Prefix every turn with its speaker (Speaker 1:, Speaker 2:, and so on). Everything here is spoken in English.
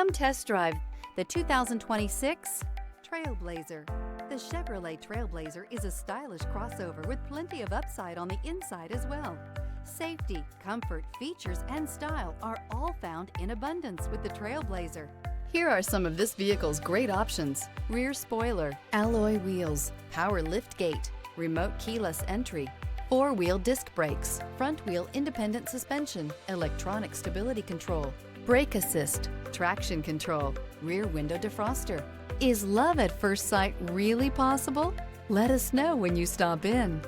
Speaker 1: Come test drive the 2026 Trailblazer. The Chevrolet Trailblazer is a stylish crossover with plenty of upside on the inside as well. Safety, comfort, features, and style are all found in abundance with the Trailblazer. Here are some of this vehicle's great options: rear spoiler, alloy wheels, power liftgate, remote keyless entry, four-wheel disc brakes, front-wheel independent suspension, electronic stability control, brake assist, traction control, rear window defroster. Is love at first sight really possible? Let us know when you stop in.